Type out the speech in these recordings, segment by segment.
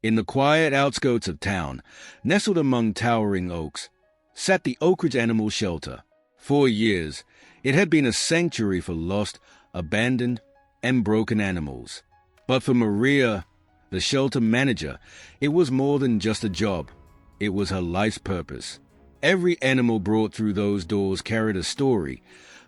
In the quiet outskirts of town, nestled among towering oaks, sat the Oak Ridge Animal Shelter. For years, it had been a sanctuary for lost, abandoned, and broken animals. But for Maria, the shelter manager, it was more than just a job. It was her life's purpose. Every animal brought through those doors carried a story,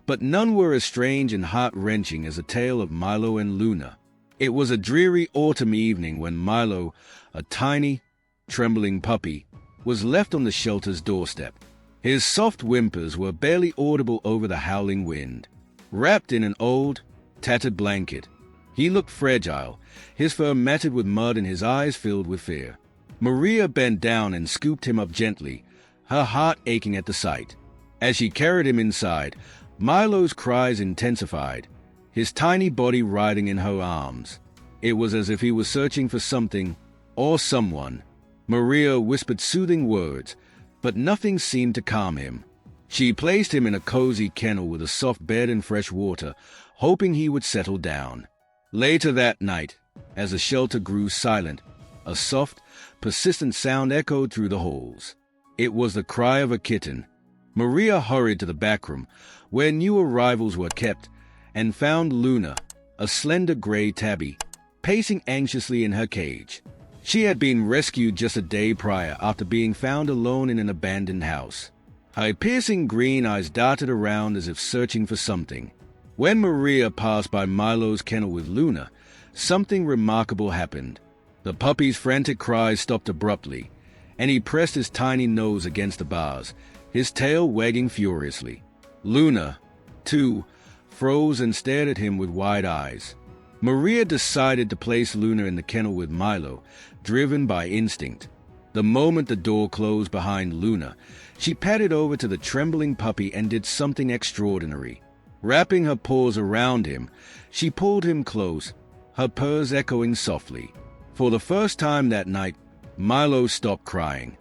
but none were as strange and heart-wrenching as the tale of Milo and Luna. It was a dreary autumn evening when Milo, a tiny, trembling puppy, was left on the shelter's doorstep. His soft whimpers were barely audible over the howling wind. Wrapped in an old, tattered blanket, he looked fragile, his fur matted with mud and his eyes filled with fear. Maria bent down and scooped him up gently, her heart aching at the sight. As she carried him inside, Milo's cries intensified, his tiny body writhing in her arms. It was as if he was searching for something or someone. Maria whispered soothing words, but nothing seemed to calm him. She placed him in a cozy kennel with a soft bed and fresh water, hoping he would settle down. Later that night, as the shelter grew silent, a soft, persistent sound echoed through the halls. It was the cry of a kitten. Maria hurried to the back room, where new arrivals were kept, and found Luna, a slender gray tabby, pacing anxiously in her cage. She had been rescued just a day prior after being found alone in an abandoned house. Her piercing green eyes darted around as if searching for something. When Maria passed by Milo's kennel with Luna, something remarkable happened. The puppy's frantic cries stopped abruptly, and he pressed his tiny nose against the bars, his tail wagging furiously. Luna, too, froze and stared at him with wide eyes. Maria decided to place Luna in the kennel with Milo, driven by instinct. The moment the door closed behind Luna, she padded over to the trembling puppy and did something extraordinary. Wrapping her paws around him, she pulled him close, her purrs echoing softly. For the first time that night, Milo stopped crying.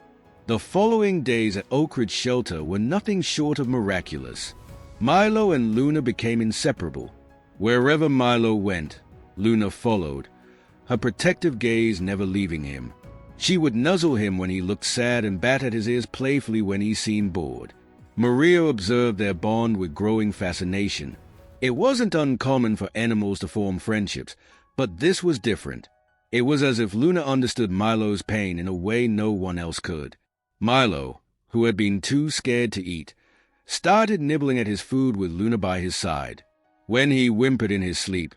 The following days at Oak Ridge Shelter were nothing short of miraculous. Milo and Luna became inseparable. Wherever Milo went, Luna followed, her protective gaze never leaving him. She would nuzzle him when he looked sad and bat at his ears playfully when he seemed bored. Maria observed their bond with growing fascination. It wasn't uncommon for animals to form friendships, but this was different. It was as if Luna understood Milo's pain in a way no one else could. Milo, who had been too scared to eat, started nibbling at his food with Luna by his side. When he whimpered in his sleep,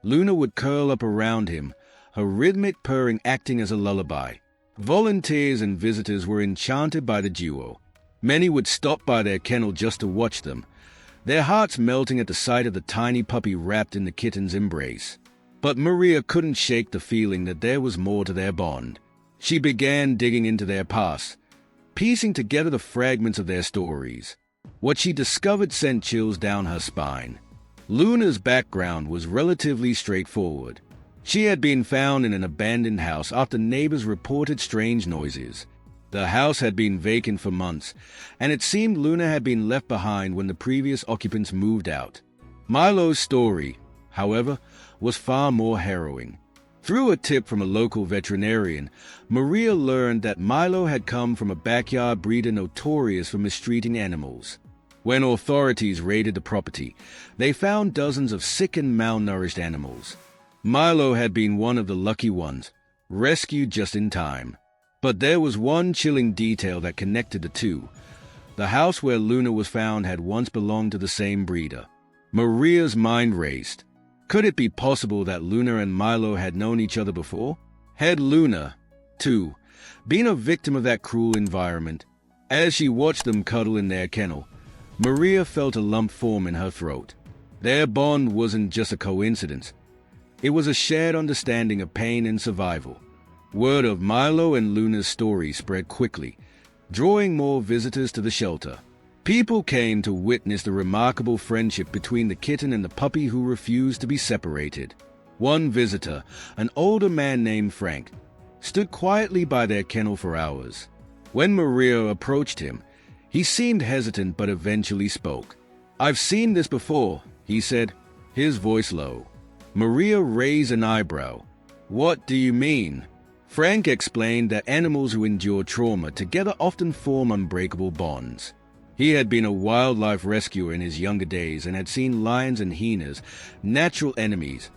Luna would curl up around him, her rhythmic purring acting as a lullaby. Volunteers and visitors were enchanted by the duo. Many would stop by their kennel just to watch them, their hearts melting at the sight of the tiny puppy wrapped in the kitten's embrace. But Maria couldn't shake the feeling that there was more to their bond. She began digging into their past, piecing together the fragments of their stories. What she discovered sent chills down her spine. Luna's background was relatively straightforward. She had been found in an abandoned house after neighbors reported strange noises. The house had been vacant for months, and it seemed Luna had been left behind when the previous occupants moved out. Milo's story, however, was far more harrowing. Through a tip from a local veterinarian, Maria learned that Milo had come from a backyard breeder notorious for mistreating animals. When authorities raided the property, they found dozens of sick and malnourished animals. Milo had been one of the lucky ones, rescued just in time. But there was one chilling detail that connected the two. The house where Luna was found had once belonged to the same breeder. Maria's mind raced. Could it be possible that Luna and Milo had known each other before? Had Luna, too, been a victim of that cruel environment? As she watched them cuddle in their kennel, Maria felt a lump form in her throat. Their bond wasn't just a coincidence. It was a shared understanding of pain and survival. Word of Milo and Luna's story spread quickly, drawing more visitors to the shelter. People came to witness the remarkable friendship between the kitten and the puppy who refused to be separated. One visitor, an older man named Frank, stood quietly by their kennel for hours. When Maria approached him, he seemed hesitant but eventually spoke. "I've seen this before," he said, his voice low. Maria raised an eyebrow. "What do you mean?" Frank explained that animals who endure trauma together often form unbreakable bonds. He had been a wildlife rescuer in his younger days and had seen lions and hyenas, natural enemies,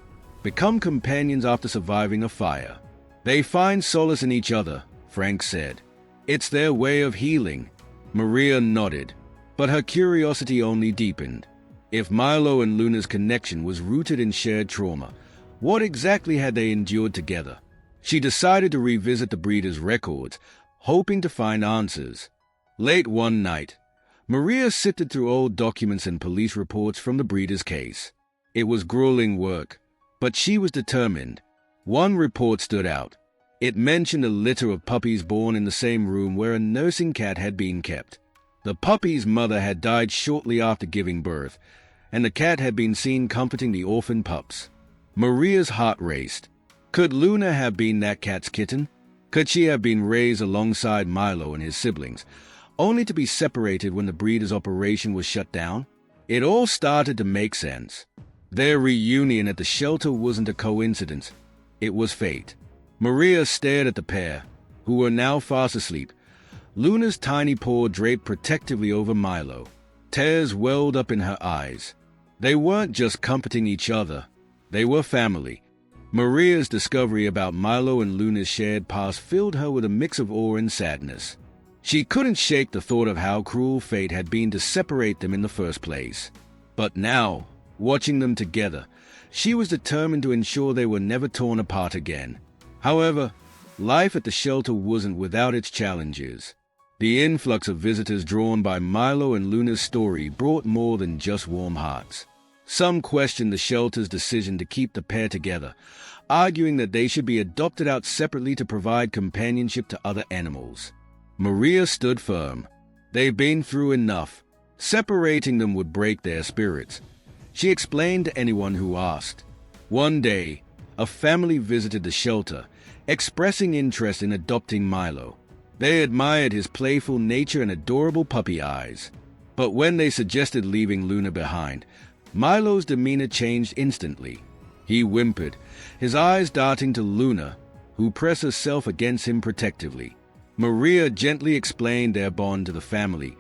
become companions after surviving a fire. They find solace in each other, Frank said. It's their way of healing. Maria nodded, but her curiosity only deepened. If Milo and Luna's connection was rooted in shared trauma, what exactly had they endured together? She decided to revisit the breeder's records, hoping to find answers. Late one night, Maria sifted through old documents and police reports from the breeder's case. It was grueling work, but she was determined. One report stood out. It mentioned a litter of puppies born in the same room where a nursing cat had been kept. The puppy's mother had died shortly after giving birth, and the cat had been seen comforting the orphan pups. Maria's heart raced. Could Luna have been that cat's kitten? Could she have been raised alongside Milo and his siblings, only to be separated when the breeder's operation was shut down? It all started to make sense. Their reunion at the shelter wasn't a coincidence. It was fate. Maria stared at the pair, who were now fast asleep, Luna's tiny paw draped protectively over Milo. Tears welled up in her eyes. They weren't just comforting each other. They were family. Maria's discovery about Milo and Luna's shared past filled her with a mix of awe and sadness. She couldn't shake the thought of how cruel fate had been to separate them in the first place. But now, watching them together, she was determined to ensure they were never torn apart again. However, life at the shelter wasn't without its challenges. The influx of visitors drawn by Milo and Luna's story brought more than just warm hearts. Some questioned the shelter's decision to keep the pair together, arguing that they should be adopted out separately to provide companionship to other animals. Maria stood firm. They've been through enough. Separating them would break their spirits. She explained to anyone who asked. One day, a family visited the shelter, expressing interest in adopting Milo. They admired his playful nature and adorable puppy eyes. But when they suggested leaving Luna behind, Milo's demeanor changed instantly. He whimpered, his eyes darting to Luna, who pressed herself against him protectively. Maria gently explained their bond to the family,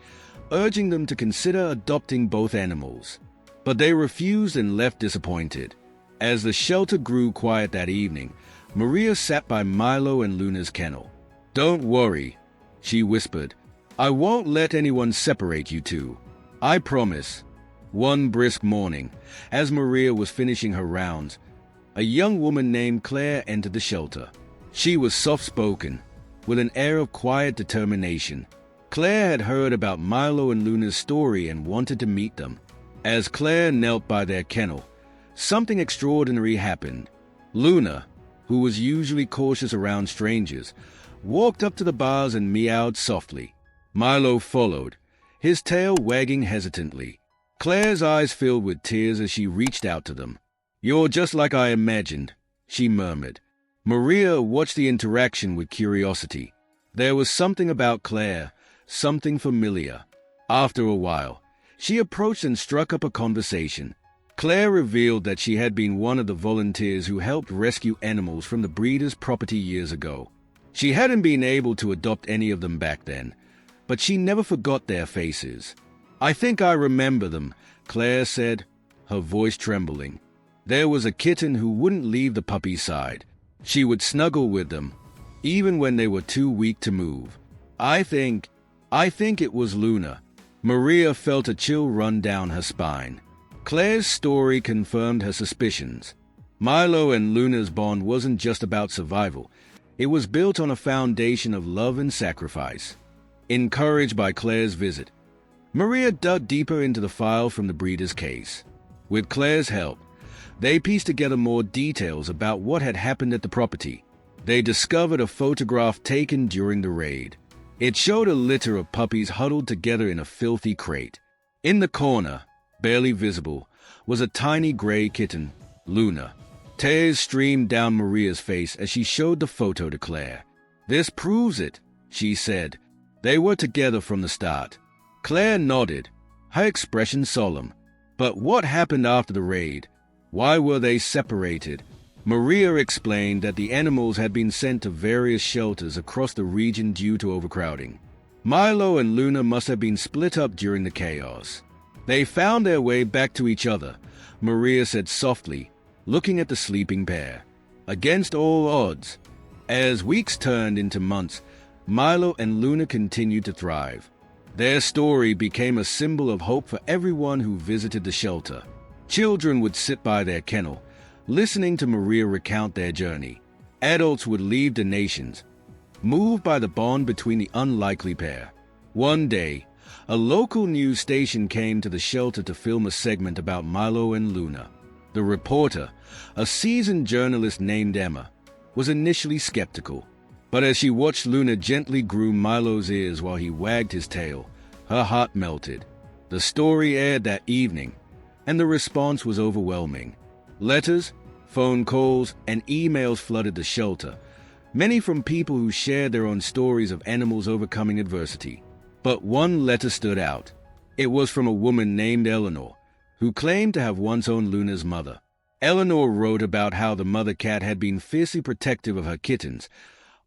urging them to consider adopting both animals. But they refused and left disappointed. As the shelter grew quiet that evening, Maria sat by Milo and Luna's kennel. "Don't worry," she whispered. "I won't let anyone separate you two. I promise." One brisk morning, as Maria was finishing her rounds, a young woman named Claire entered the shelter. She was soft-spoken, with an air of quiet determination. Claire had heard about Milo and Luna's story and wanted to meet them. As Claire knelt by their kennel, something extraordinary happened. Luna, who was usually cautious around strangers, walked up to the bars and meowed softly. Milo followed, his tail wagging hesitantly. Claire's eyes filled with tears as she reached out to them. "You're just like I imagined," she murmured. Maria watched the interaction with curiosity. There was something about Claire, something familiar. After a while, she approached and struck up a conversation. Claire revealed that she had been one of the volunteers who helped rescue animals from the breeder's property years ago. She hadn't been able to adopt any of them back then, but she never forgot their faces. "I think I remember them," Claire said, her voice trembling. There was a kitten who wouldn't leave the puppy's side. She would snuggle with them, even when they were too weak to move. I think it was Luna." Maria felt a chill run down her spine. Claire's story confirmed her suspicions. Milo and Luna's bond wasn't just about survival. It was built on a foundation of love and sacrifice. Encouraged by Claire's visit, Maria dug deeper into the file from the breeder's case. With Claire's help, they pieced together more details about what had happened at the property. They discovered a photograph taken during the raid. It showed a litter of puppies huddled together in a filthy crate. In the corner, barely visible, was a tiny gray kitten, Luna. Tears streamed down Maria's face as she showed the photo to Claire. "This proves it," she said. "They were together from the start." Claire nodded, her expression solemn. "But what happened after the raid? Why were they separated?" Maria explained that the animals had been sent to various shelters across the region due to overcrowding. Milo and Luna must have been split up during the chaos. They found their way back to each other, Maria said softly, looking at the sleeping pair. Against all odds, as weeks turned into months, Milo and Luna continued to thrive. Their story became a symbol of hope for everyone who visited the shelter. Children would sit by their kennel, listening to Maria recount their journey. Adults would leave donations, moved by the bond between the unlikely pair. One day, a local news station came to the shelter to film a segment about Milo and Luna. The reporter, a seasoned journalist named Emma, was initially skeptical. But as she watched Luna gently groom Milo's ears while he wagged his tail, her heart melted. The story aired that evening, and the response was overwhelming. Letters, phone calls, and emails flooded the shelter, many from people who shared their own stories of animals overcoming adversity. But one letter stood out. It was from a woman named Eleanor, who claimed to have once owned Luna's mother. Eleanor wrote about how the mother cat had been fiercely protective of her kittens,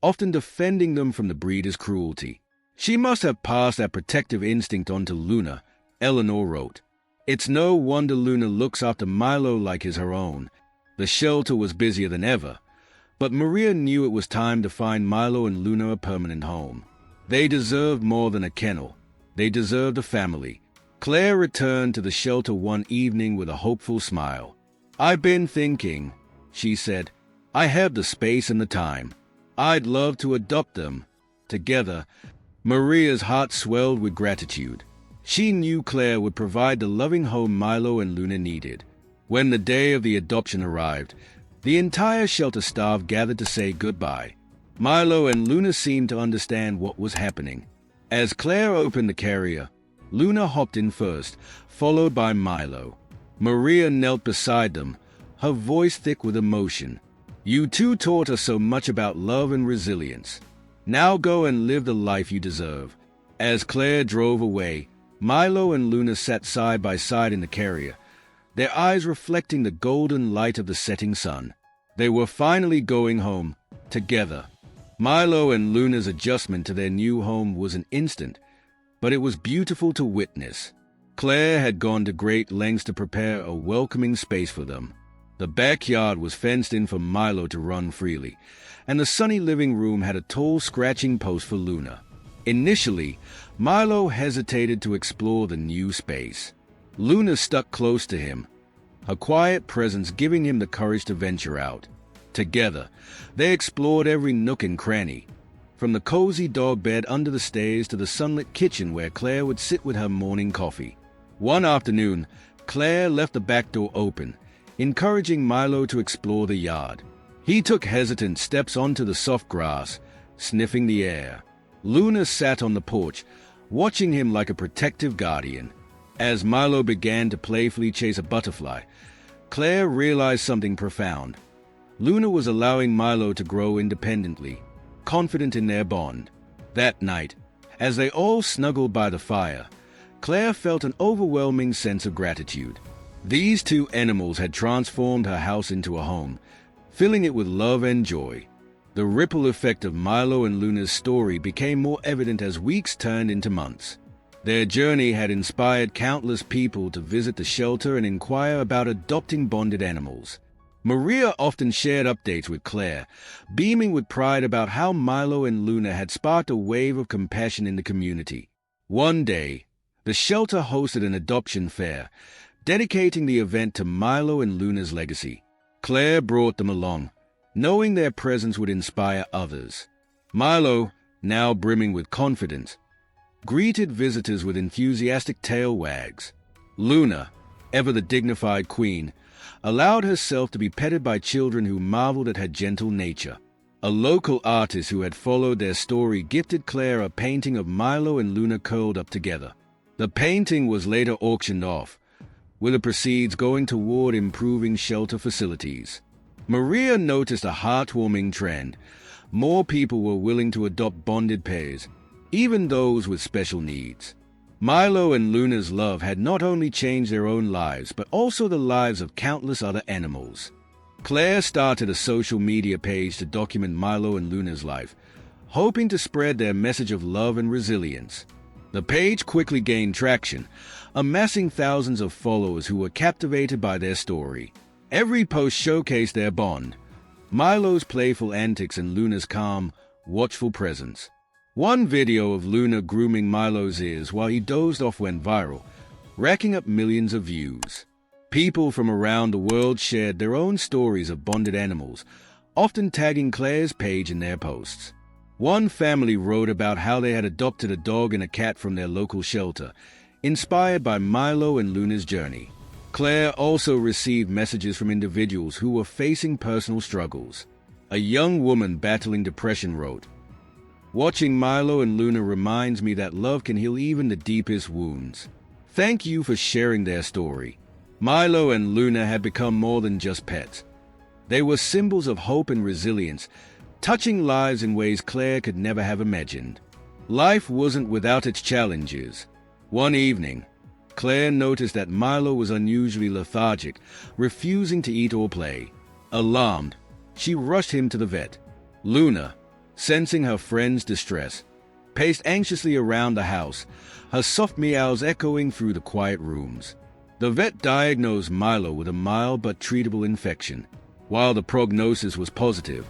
often defending them from the breeder's cruelty. She must have passed that protective instinct on to Luna, Eleanor wrote. It's no wonder Luna looks after Milo like he's her own. The shelter was busier than ever, but Maria knew it was time to find Milo and Luna a permanent home. They deserved more than a kennel. They deserved a family. Claire returned to the shelter one evening with a hopeful smile. I've been thinking, she said. I have the space and the time. I'd love to adopt them. Together, Maria's heart swelled with gratitude. She knew Claire would provide the loving home Milo and Luna needed. When the day of the adoption arrived, the entire shelter staff gathered to say goodbye. Milo and Luna seemed to understand what was happening. As Claire opened the carrier, Luna hopped in first, followed by Milo. Maria knelt beside them, her voice thick with emotion. You two taught us so much about love and resilience. Now go and live the life you deserve. As Claire drove away, Milo and Luna sat side by side in the carrier, their eyes reflecting the golden light of the setting sun. They were finally going home, together. Milo and Luna's adjustment to their new home was an instant, but it was beautiful to witness. Claire had gone to great lengths to prepare a welcoming space for them. The backyard was fenced in for Milo to run freely, and the sunny living room had a tall scratching post for Luna. Initially, Milo hesitated to explore the new space. Luna stuck close to him, her quiet presence giving him the courage to venture out. Together, they explored every nook and cranny, from the cozy dog bed under the stairs to the sunlit kitchen where Claire would sit with her morning coffee. One afternoon, Claire left the back door open, encouraging Milo to explore the yard. He took hesitant steps onto the soft grass, sniffing the air. Luna sat on the porch, watching him like a protective guardian. As Milo began to playfully chase a butterfly, Claire realized something profound. Luna was allowing Milo to grow independently, confident in their bond. That night, as they all snuggled by the fire, Claire felt an overwhelming sense of gratitude. These two animals had transformed her house into a home, filling it with love and joy. The ripple effect of Milo and Luna's story became more evident as weeks turned into months. Their journey had inspired countless people to visit the shelter and inquire about adopting bonded animals. Maria often shared updates with Claire, beaming with pride about how Milo and Luna had sparked a wave of compassion in the community. One day, the shelter hosted an adoption fair, dedicating the event to Milo and Luna's legacy. Claire brought them along, knowing their presence would inspire others. Milo, now brimming with confidence, greeted visitors with enthusiastic tail wags. Luna, ever the dignified queen, allowed herself to be petted by children who marveled at her gentle nature. A local artist who had followed their story gifted Claire a painting of Milo and Luna curled up together. The painting was later auctioned off, with the proceeds going toward improving shelter facilities. Maria noticed a heartwarming trend. More people were willing to adopt bonded pairs, even those with special needs. Milo and Luna's love had not only changed their own lives, but also the lives of countless other animals. Claire started a social media page to document Milo and Luna's life, hoping to spread their message of love and resilience. The page quickly gained traction, amassing thousands of followers who were captivated by their story. Every post showcased their bond, Milo's playful antics and Luna's calm, watchful presence. One video of Luna grooming Milo's ears while he dozed off went viral, racking up millions of views. People from around the world shared their own stories of bonded animals, often tagging Claire's page in their posts. One family wrote about how they had adopted a dog and a cat from their local shelter, inspired by Milo and Luna's journey. Claire also received messages from individuals who were facing personal struggles. A young woman battling depression wrote, "Watching Milo and Luna reminds me that love can heal even the deepest wounds. Thank you for sharing their story." Milo and Luna had become more than just pets. They were symbols of hope and resilience, touching lives in ways Claire could never have imagined. Life wasn't without its challenges. One evening, Claire noticed that Milo was unusually lethargic, refusing to eat or play. Alarmed, she rushed him to the vet. Luna, sensing her friend's distress, paced anxiously around the house, her soft meows echoing through the quiet rooms. The vet diagnosed Milo with a mild but treatable infection. While the prognosis was positive,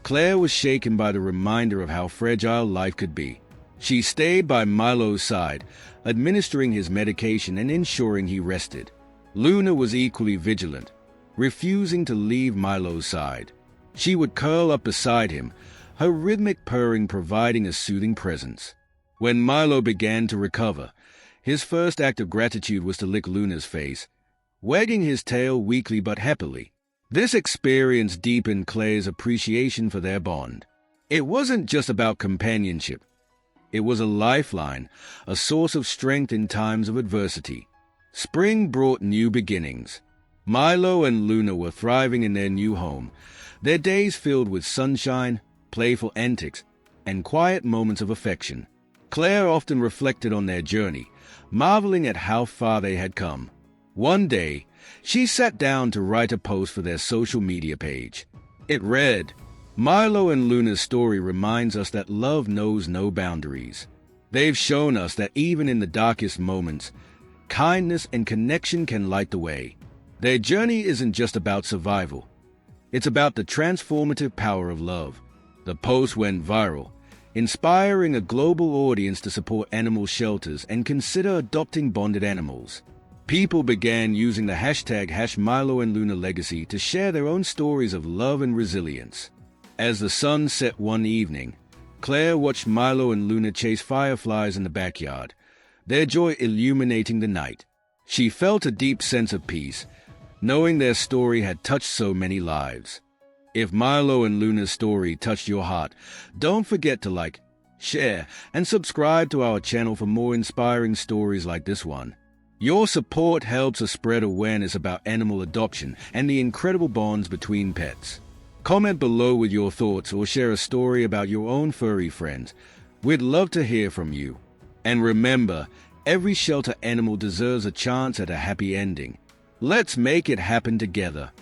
Claire was shaken by the reminder of how fragile life could be. She stayed by Milo's side, administering his medication and ensuring he rested. Luna was equally vigilant, refusing to leave Milo's side. She would curl up beside him, her rhythmic purring providing a soothing presence. When Milo began to recover, his first act of gratitude was to lick Luna's face, wagging his tail weakly but happily. This experience deepened Claire's appreciation for their bond. It wasn't just about companionship. It was a lifeline, a source of strength in times of adversity. Spring brought new beginnings. Milo and Luna were thriving in their new home, their days filled with sunshine, playful antics, and quiet moments of affection. Claire often reflected on their journey, marveling at how far they had come. One day, she sat down to write a post for their social media page. It read, "Milo and Luna's story reminds us that love knows no boundaries. They've shown us that even in the darkest moments, kindness and connection can light the way. Their journey isn't just about survival. It's about the transformative power of love." The post went viral, inspiring a global audience to support animal shelters and consider adopting bonded animals. People began using the hashtag #MiloandLunaLegacy to share their own stories of love and resilience. As the sun set one evening, Claire watched Milo and Luna chase fireflies in the backyard, their joy illuminating the night. She felt a deep sense of peace, knowing their story had touched so many lives. If Milo and Luna's story touched your heart, don't forget to like, share, and subscribe to our channel for more inspiring stories like this one. Your support helps us spread awareness about animal adoption and the incredible bonds between pets. Comment below with your thoughts or share a story about your own furry friends. We'd love to hear from you. And remember, every shelter animal deserves a chance at a happy ending. Let's make it happen together.